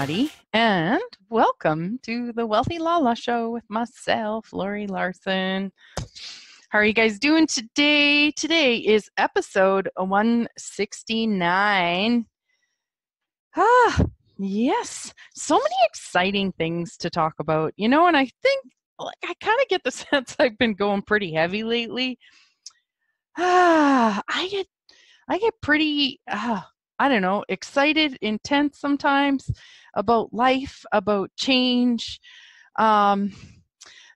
everybody, and welcome to the Wealthy LaLa Show with myself, Laurie Laursen. How are you guys doing today? Today is episode 169. Yes, so many exciting things to talk about, and I think I kind of get the sense I've been going pretty heavy lately. I get pretty I don't know, excited, intense sometimes about life, about change. Um,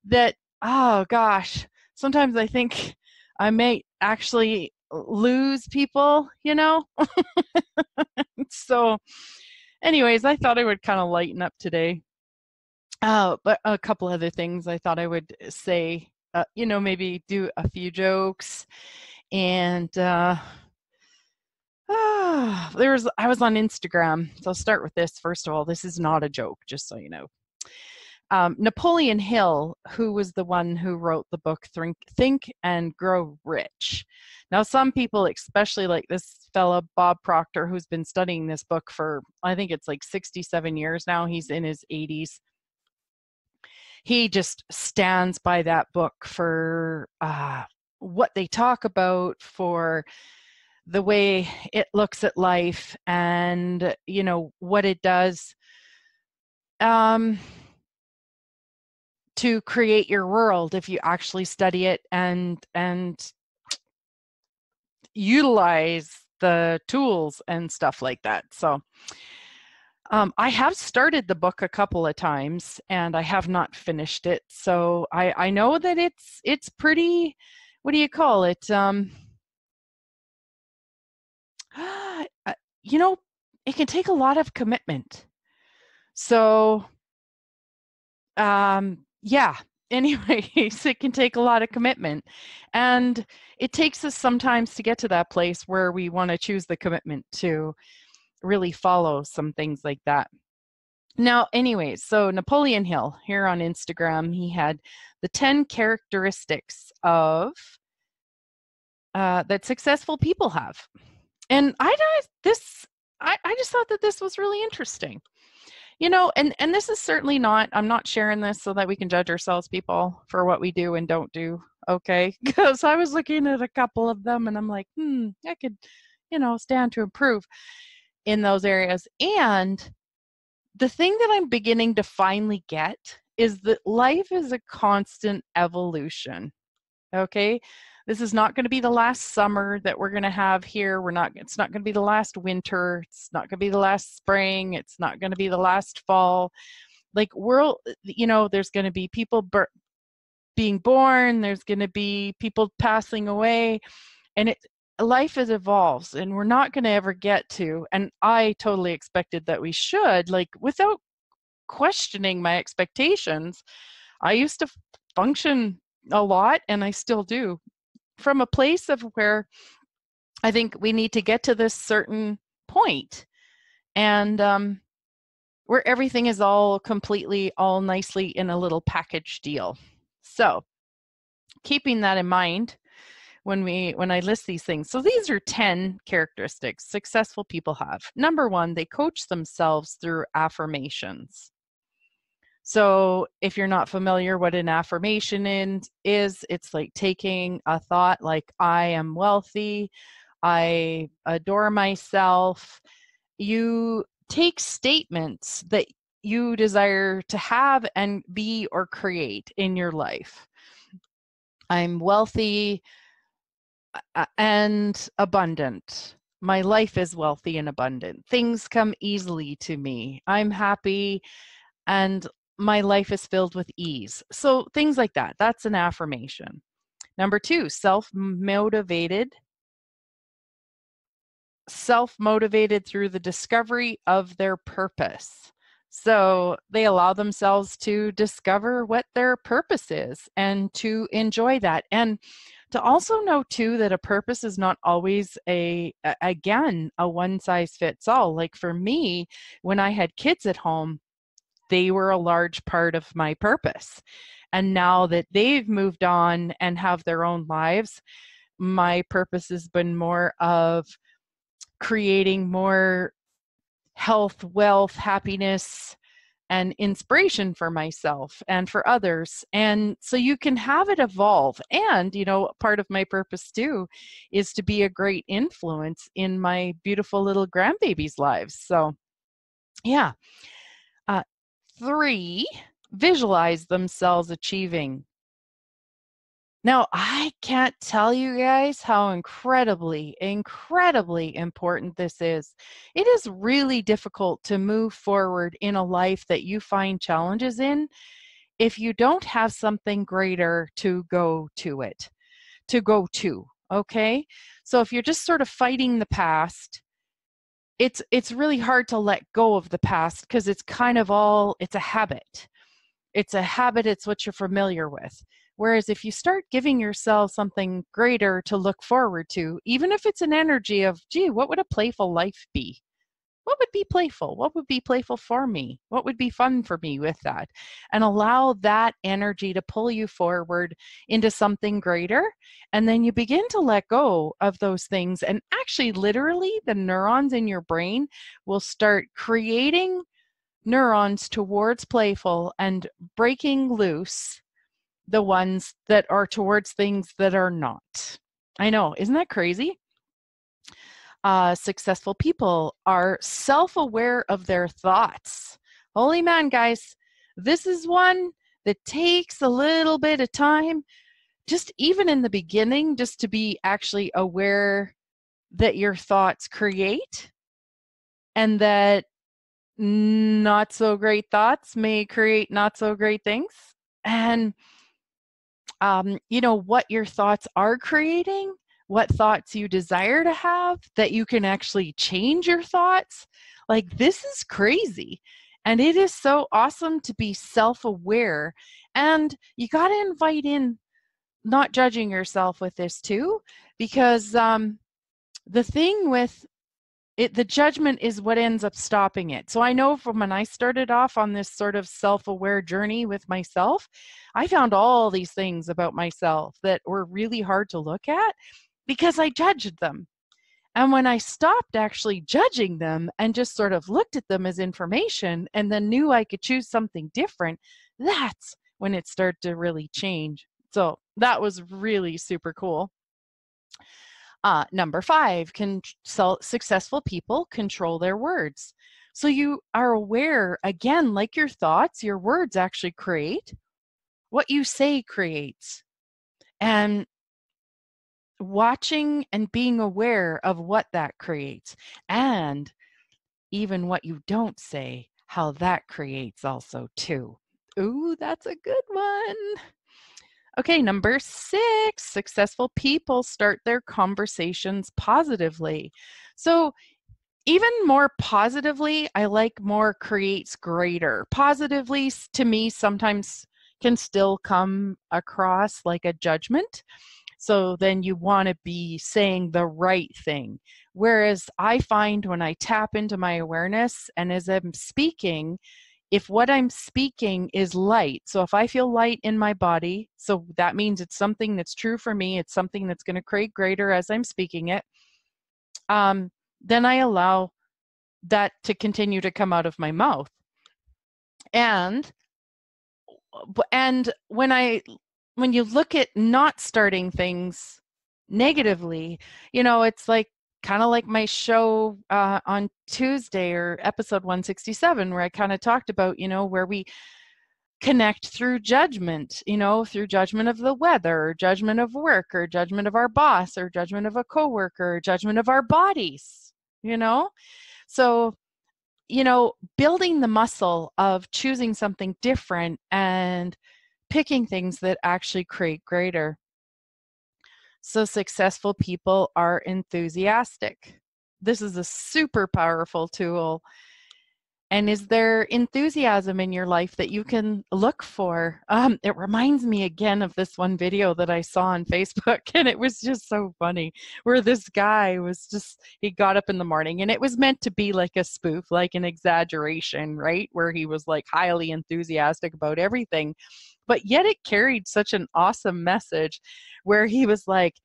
that, oh gosh, sometimes I think I may actually lose people. So, anyways, I thought I would kind of lighten up today. But a couple other things I thought I would say, maybe do a few jokes. And I was on Instagram. So I'll start with this. First of all, this is not a joke, just so you know. Napoleon Hill, who was the one who wrote the book Think and Grow Rich. Now, some people, especially like this fella, Bob Proctor, who's been studying this book for, I think it's like 67 years now. He's in his 80s. He just stands by that book for what they talk about, for the way it looks at life, and what it does to create your world if you actually study it and utilize the tools and stuff like that. So I have started the book a couple of times and I have not finished it. So I know that it's pretty, what do you call it? It can take a lot of commitment. So, yeah, anyways, it can take a lot of commitment. And it takes us sometimes to get to that place where we want to choose the commitment to really follow some things like that. Now, anyways, so Napoleon Hill here on Instagram, he had the 10 characteristics of that successful people have. And I just thought that this was really interesting. And this is certainly not, I'm not sharing this so that we can judge ourselves, people, for what we do and don't do, okay? Because I was looking at a couple of them and I'm like, I could, stand to improve in those areas. And the thing that I'm beginning to finally get is that life is a constant evolution, okay? This is not going to be the last summer that we're going to have here. It's not going to be the last winter. It's not going to be the last spring. It's not going to be the last fall. Like there's going to be people being born. There's going to be people passing away, and life evolves, and we're not going to ever get to, and I totally expected that we should, like, without questioning my expectations. I used to function a lot, and I still do, from a place of where I think we need to get to this certain point, and where everything is all nicely in a little package deal. So keeping that in mind when I list these things. So these are 10 characteristics successful people have. Number one, they coach themselves through affirmations. So if you're not familiar what an affirmation is, it's like taking a thought like, I am wealthy, I adore myself. You take statements that you desire to have and be or create in your life. I'm wealthy and abundant. My life is wealthy and abundant. Things come easily to me. I'm happy and my life is filled with ease. So things like that. That's an affirmation. Number two, self-motivated through the discovery of their purpose. So they allow themselves to discover what their purpose is and to enjoy that. And to also know too that a purpose is not always a one size fits all. Like for me, when I had kids at home, they were a large part of my purpose. And now that they've moved on and have their own lives, my purpose has been more of creating more health, wealth, happiness, and inspiration for myself and for others. And so you can have it evolve. And, part of my purpose too is to be a great influence in my beautiful little grandbabies' lives. So, yeah. 3, visualize themselves achieving. Now, I can't tell you guys how incredibly, incredibly important this is. It is really difficult to move forward in a life that you find challenges in if you don't have something greater to go to, okay? So if you're just sort of fighting the past, it's really hard to let go of the past because it's kind of it's a habit. It's a habit, it's what you're familiar with. Whereas if you start giving yourself something greater to look forward to, even if it's an energy of, gee, what would a playful life be? What would be playful? What would be playful for me? What would be fun for me with that? And allow that energy to pull you forward into something greater. And then you begin to let go of those things. And actually, literally, the neurons in your brain will start creating neurons towards playful and breaking loose the ones that are towards things that are not. I know, isn't that crazy? Successful people are self-aware of their thoughts. Holy man, guys, this is one that takes a little bit of time, just even in the beginning, just to be actually aware that your thoughts create and that not so great thoughts may create not so great things. And, what your thoughts are creating, what thoughts you desire to have, that you can actually change your thoughts. Like, this is crazy. And it is so awesome to be self-aware. And you got to invite in not judging yourself with this too, because the thing with the judgment is what ends up stopping it. So I know from when I started off on this sort of self-aware journey with myself, I found all these things about myself that were really hard to look at because I judged them. And when I stopped actually judging them and just sort of looked at them as information and then knew I could choose something different, that's when it started to really change. So that was really super cool. Number 5, successful people control their words. So you are aware, again, like your thoughts, your words actually create. What you say creates. And watching and being aware of what that creates. And even what you don't say, how that creates also too. Ooh, that's a good one. Okay, number 6, successful people start their conversations positively. So even more positively, I like more creates greater. Positively, to me, sometimes can still come across like a judgment. So then you want to be saying the right thing. Whereas I find when I tap into my awareness and as I'm speaking, if what I'm speaking is light, so if I feel light in my body, so that means it's something that's true for me, it's something that's going to create greater as I'm speaking it, then I allow that to continue to come out of my mouth. And when you look at not starting things negatively, it's like kind of like my show on Tuesday or episode 167, where I kind of talked about, where we connect through judgment, through judgment of the weather, or judgment of work, or judgment of our boss, or judgment of a coworker, or judgment of our bodies, So, building the muscle of choosing something different and picking things that actually create greater. So successful people are enthusiastic. This is a super powerful tool. And is there enthusiasm in your life that you can look for? It reminds me again of this one video that I saw on Facebook, and it was just so funny, where this guy he got up in the morning, and it was meant to be like a spoof, like an exaggeration, right? Where he was like highly enthusiastic about everything, but yet it carried such an awesome message where he was like,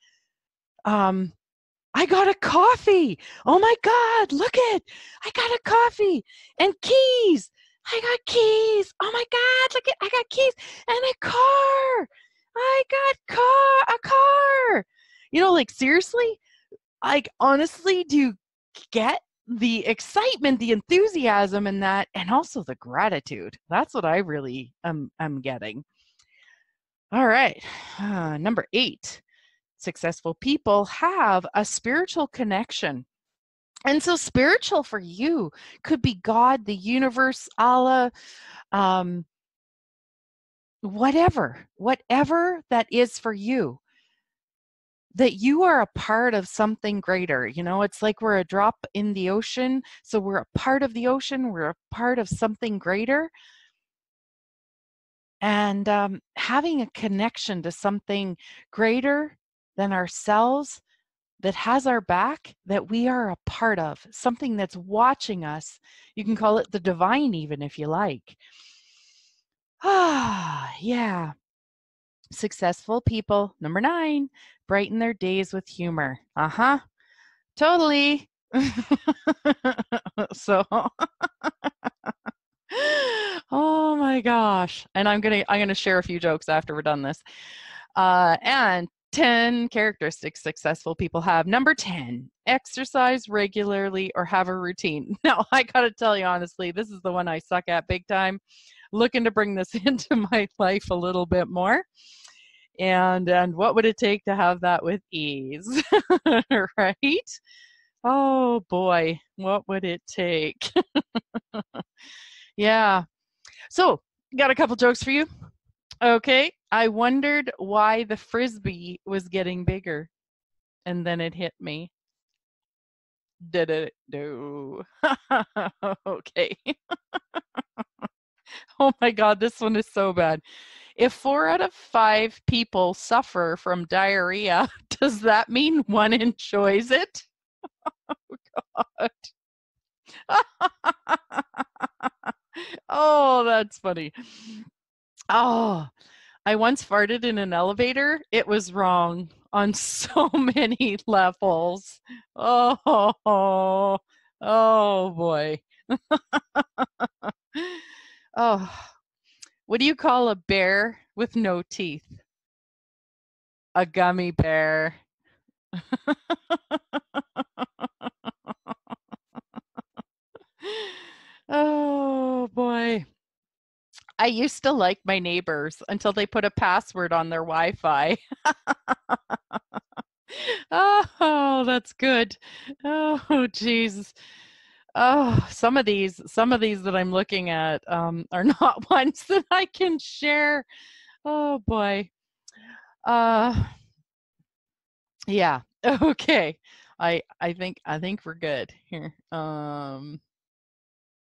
I got a coffee. Oh my God, look it. I got a coffee and keys. I got keys. Oh my God, look it. I got keys and a car. I got a car. Like seriously, like honestly, do you get the excitement, the enthusiasm in that, and also the gratitude? That's what I really am getting. All right. Number 8. Successful people have a spiritual connection. And so spiritual for you could be God, the universe, Allah, um, whatever that is for you, that you are a part of something greater. It's like we're a drop in the ocean. So we're a part of the ocean. We're a part of something greater. And having a connection to something greater than ourselves, that has our back, that we are a part of, something that's watching us. You can call it the divine even if you like. Yeah. Successful people, number 9, brighten their days with humor. Totally. So, oh my gosh. And I'm gonna share a few jokes after we're done this. And 10 characteristics successful people have. Number 10, exercise regularly or have a routine. Now, I got to tell you honestly, this is the one I suck at big time. Looking to bring this into my life a little bit more. And what would it take to have that with ease? Right? Oh boy, what would it take? Yeah. So, got a couple jokes for you. Okay. I wondered why the frisbee was getting bigger, and then it hit me. Did it do? Okay. Oh my God, this one is so bad. If 4 out of 5 people suffer from diarrhea, does that mean one enjoys it? God. Oh, that's funny. Oh, I once farted in an elevator. It was wrong on so many levels. Oh, oh boy. Oh, what do you call a bear with no teeth? A gummy bear. Oh boy. I used to like my neighbors until they put a password on their Wi-Fi. Oh, that's good. Oh, geez. Oh, some of these that I'm looking at are not ones that I can share. Oh boy. Uh, yeah. Okay. I think we're good here.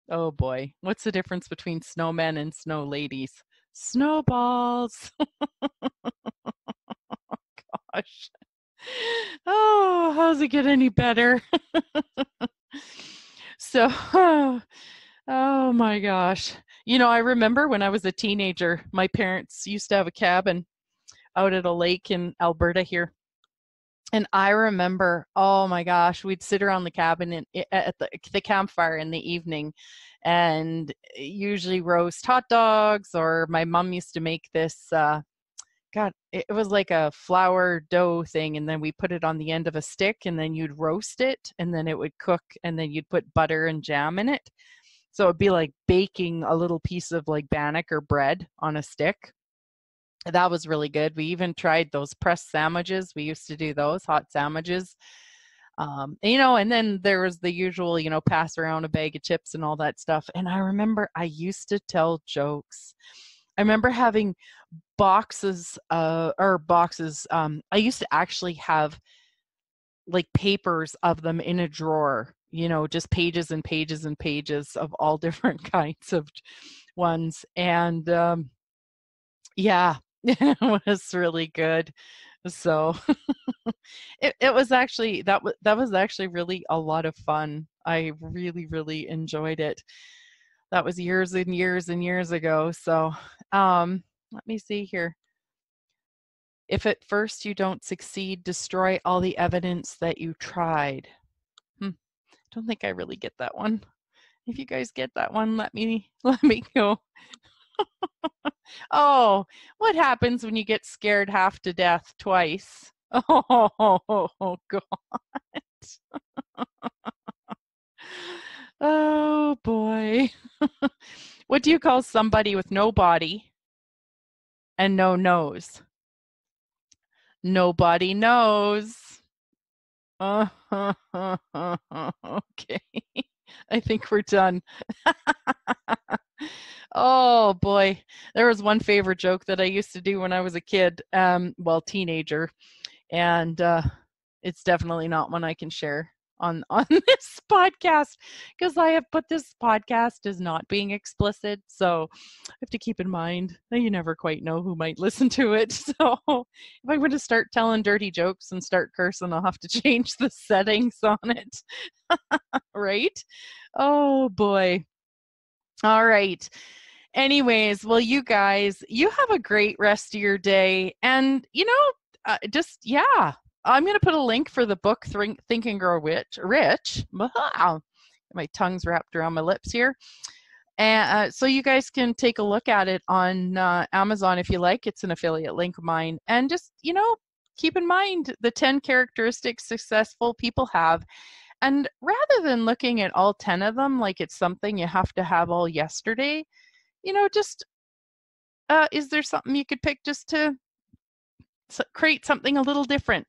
Oh boy. What's the difference between snowmen and snow ladies? Snowballs. Gosh. Oh, how's it get any better? So, oh my gosh. I remember when I was a teenager, my parents used to have a cabin out at a lake in Alberta here. And I remember, oh my gosh, we'd sit around the cabin at the campfire in the evening and usually roast hot dogs, or my mom used to make this God, it was like a flour dough thing, and then we put it on the end of a stick, and then you'd roast it, and then it would cook, and then you'd put butter and jam in it. So it'd be like baking a little piece of like bannock or bread on a stick. That was really good. We even tried those pressed sandwiches. We used to do those hot sandwiches. And then there was the usual, pass around a bag of chips and all that stuff. And I remember I used to tell jokes. I remember having boxes I used to actually have like papers of them in a drawer, just pages and pages and pages of all different kinds of ones. And yeah, it was really good. So it was actually that was actually really a lot of fun. I really, really enjoyed it. That was years and years and years ago. So let me see here. If at first you don't succeed, destroy all the evidence that you tried. Don't think I really get that one. If you guys get that one, let me know. Oh, what happens when you get scared half to death twice? Oh, God. Oh, boy. What do you call somebody with no body and no nose? Nobody knows. Okay. I think we're done. Oh boy, there was one favorite joke that I used to do when I was a kid, teenager, and it's definitely not one I can share on this podcast because I have put this podcast as not being explicit, so I have to keep in mind that you never quite know who might listen to it. So if I'm going to start telling dirty jokes and start cursing, I'll have to change the settings on it. Right? Oh boy. All right. Anyways, well, you guys, you have a great rest of your day. And, I'm going to put a link for the book, Think and Grow Rich. My tongue's wrapped around my lips here. And so you guys can take a look at it on Amazon if you like. It's an affiliate link of mine. And just, keep in mind the 10 characteristics successful people have. And rather than looking at all 10 of them like it's something you have to have all yesterday, just is there something you could pick just to create something a little different?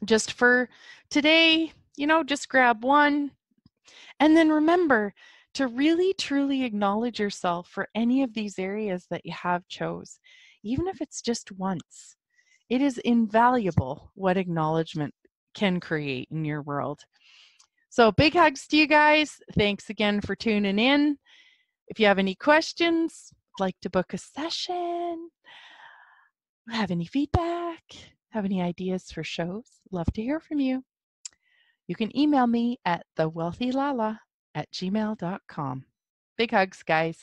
Just for today, just grab one. And then remember to really, truly acknowledge yourself for any of these areas that you have chose, even if it's just once. It is invaluable what acknowledgement can create in your world. So big hugs to you guys. Thanks again for tuning in. If you have any questions, like to book a session, have any feedback, have any ideas for shows, love to hear from you. You can email me at thewealthylala@gmail.com. Big hugs, guys.